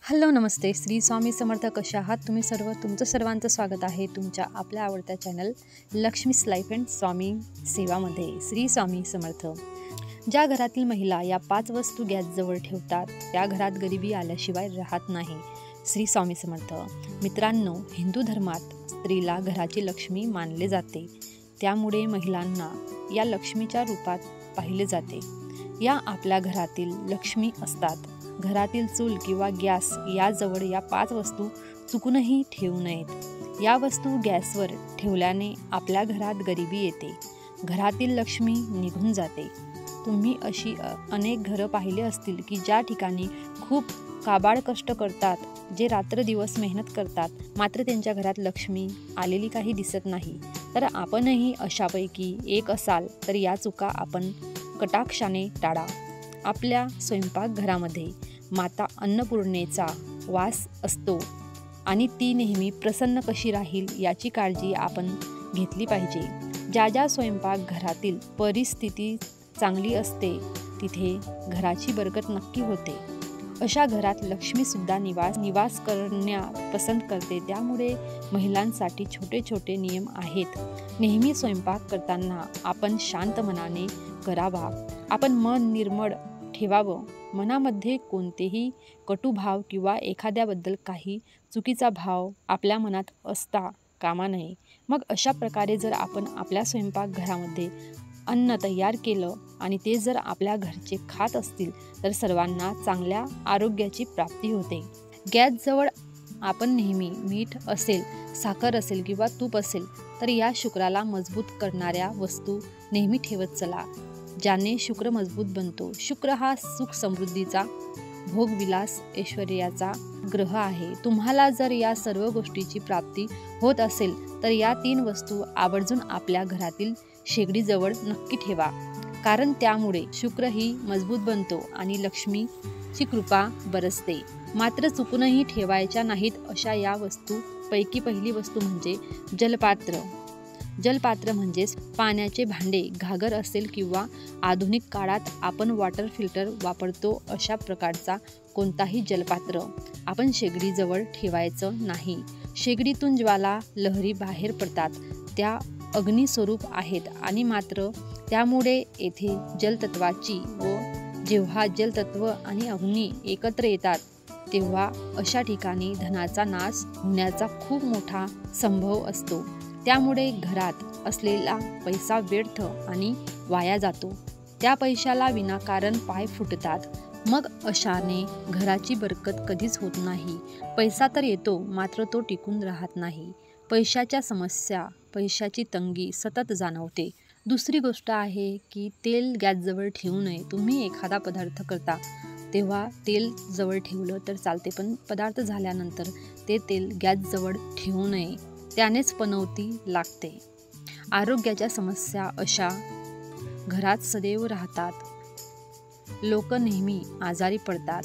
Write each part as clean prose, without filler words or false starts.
Hello नमस्ते, श्री स्वामी समर्थ. कशा आहात तुम्ही सर्व? तुमचं सर्वांचं स्वागत आहे तुमच्या आपल्या आवडत्या चॅनल लक्ष्मीस लाईफ अँड स्वामी सेवामध्ये. श्री स्वामी समर्थ. ज्या घरातील महिला या 5 वस्तू गॅसजवळ ठेवतात त्या घरात गरिबी आल्याशिवाय राहत नाही. श्री स्वामी समर्थ. मित्रांनो, हिंदू धर्मात स्त्रीला घराची लक्ष्मी मानले जाते. त्यामुळे महिलांना या लक्ष्मीच्या रूपात पाहिले जाते. या आपल्या घरातील लक्ष्मी असतात. घरातील चूल किंवा गॅस याजवळ या 5 वस्तू चुकूनही ठेवू नयेत. या वस्तू गॅसवर ठेवल्याने आपल्या घरात गरिबी येते, घरातील लक्ष्मी निघून जाते. तुम्ही अशी अनेक घरं पाहिले असतील की ज्या ठिकाणी खूप काबाड कष्ट करतात, जे रात्रदिवस मेहनत करतात, मात्र त्यांच्या घरात लक्ष्मी आलेली काही दिसत नाही. तर आपणही अशापैकी एक असाल तर या चुका आपण कटाक्षाने टाळा. आपल्या स्वयंपाकघरामध्ये माता अन्नपूर्णेचा वास असतो आणि ती नेहमी प्रसन्न कशी राहील याची काळजी आपण घेतली पाहिजे. ज्या स्वयंपाकघरातील परिस्थिती चांगली असते तिथे घराची बरकत नक्की होते. अशा घरात लक्ष्मीसुद्धा निवास करण्या पसंत करते. त्यामुळे महिलांसाठी छोटे छोटे नियम आहेत. नेहमी स्वयंपाक करताना आपण शांत मनाने करावा. आपण मन निर्मळ ठेवावं. मनामध्ये कोणतेही कटुभाव किंवा एखाद्याबद्दल काही चुकीचा भाव आपल्या मनात असता कामा नये. मग अशा प्रकारे जर आपण आपल्या स्वयंपाकघरामध्ये अन्न तयार केलं आणि ते जर आपल्या घरचे खात असतील तर सर्वांना चांगल्या आरोग्याची प्राप्ती होते. गॅसजवळ आपण नेहमी मीठ असेल, साखर असेल किंवा तूप असेल तर या शुक्राला मजबूत करणाऱ्या वस्तू नेहमी ठेवत चला, ज्याने शुक्र मजबूत बनतो. शुक्र हा सुख समृद्धीचा, भोगविलास, ऐश्वर्याचा ग्रह आहे. तुम्हाला जर या सर्व गोष्टीची प्राप्ती होत असेल तर या 3 वस्तू आवर्जून आपल्या घरातील शेगडीजवळ नक्की ठेवा, कारण त्यामुळे शुक्रही मजबूत बनतो आणि लक्ष्मीची कृपा बरसते. मात्र चुकूनही ठेवायच्या नाहीत अशा या वस्तू पैकी पहिली वस्तू म्हणजे जलपात्र. जलपात्र म्हणजेच पाण्याचे भांडे. घागर असेल किंवा आधुनिक काळात आपण वॉटर फिल्टर वापरतो अशा प्रकारचा कोणताही जलपात्र आपण शेगडीजवळ ठेवायचं नाही. शेगडीतून ज्वाला लहरी बाहेर पडतात, त्या अग्निस्वरूप आहेत आणि मात्र त्यामुळे येथे जलतत्वाची व जेव्हा जलतत्व आणि अग्नी एकत्र येतात तेव्हा अशा ठिकाणी धनाचा नाश होण्याचा खूप मोठा संभव असतो. त्यामुळे घरात असलेला पैसा व्यर्थ आणि वाया जातो. त्या पैशाला विनाकारण पाय फुटतात. मग अशाने घराची बरकत कधीच होत नाही. पैसा तर येतो मात्र तो टिकून राहत नाही. पैशाच्या समस्या, पैशाची तंगी सतत जाणवते. दुसरी गोष्ट आहे की तेल गॅसजवळ ठेवू नये. तुम्ही एखादा पदार्थ करता तेव्हा तेल जवळ ठेवलं तर चालते, पण पदार्थ झाल्यानंतर ते तेल गॅसजवळ ठेवू नये, त्यानेच पनौती लागते. आरोग्याच्या समस्या अशा घरात सदैव राहतात. लोक नेहमी आजारी पडतात.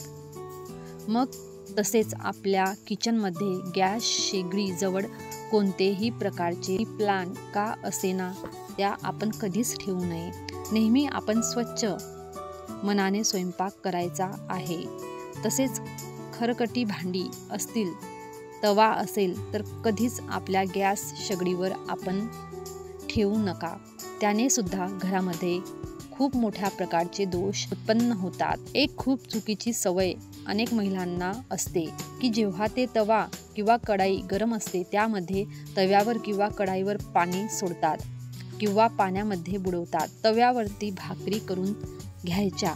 मग तसेच आपल्या किचनमध्ये गॅस शेगडीजवळ कोणतेही प्रकारचे प्लांट का असेना त्या आपण कधीच ठेवू नये. नेहमी आपण स्वच्छ मनाने स्वयंपाक करायचा आहे. तसेच खरकटी भांडी असतील, तवा असेल तर कधीच आपल्या गॅस शेगडीवर आपण ठेवू नका. त्याने सुद्धा घरामध्ये खूप मोठ्या प्रकारचे दोष उत्पन्न होतात. एक खूप चुकीची सवय अनेक महिलांना असते की जेव्हा ते तवा किंवा कढाई गरम असते त्यामध्ये तव्यावर किंवा कढाईवर पाणी सोडतात किंवा पाण्यामध्ये बुडवतात. तव्यावरती भाकरी करून घ्यायच्या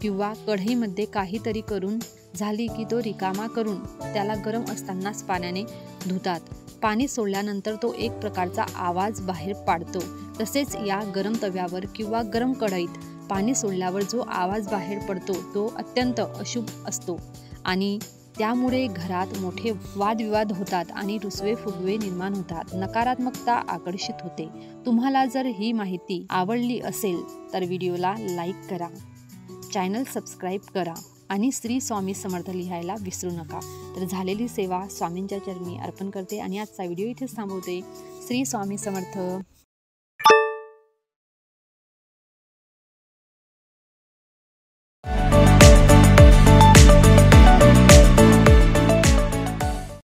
किंवा कढईमध्ये काहीतरी करून झाली की तो रिकामा करून त्याला गरम असतानाच पाण्याने धुतात. पाणी सोडल्यानंतर तो एक प्रकारचा आवाज बाहेर पाडतो. तसेच या गरम तव्यावर किंवा गरम कढईत पाणी सोडल्यावर जो आवाज बाहेर पडतो तो अत्यंत अशुभ असतो आणि त्यामुळे घरात मोठे वादविवाद होतात आणि रुसवे फुगवे निर्माण होतात. नकारात्मकता आकर्षित होते. तुम्हाला जर ही माहिती आवडली असेल तर व्हिडिओला लाईक करा, चॅनल सबस्क्राईब करा आणि श्री स्वामी समर्थ लिहायला विसरू नका. तर झालेली सेवा स्वामींच्या चरणी अर्पण करते आणि आजचा व्हिडिओ इथेच थांबवते. श्री स्वामी समर्थ.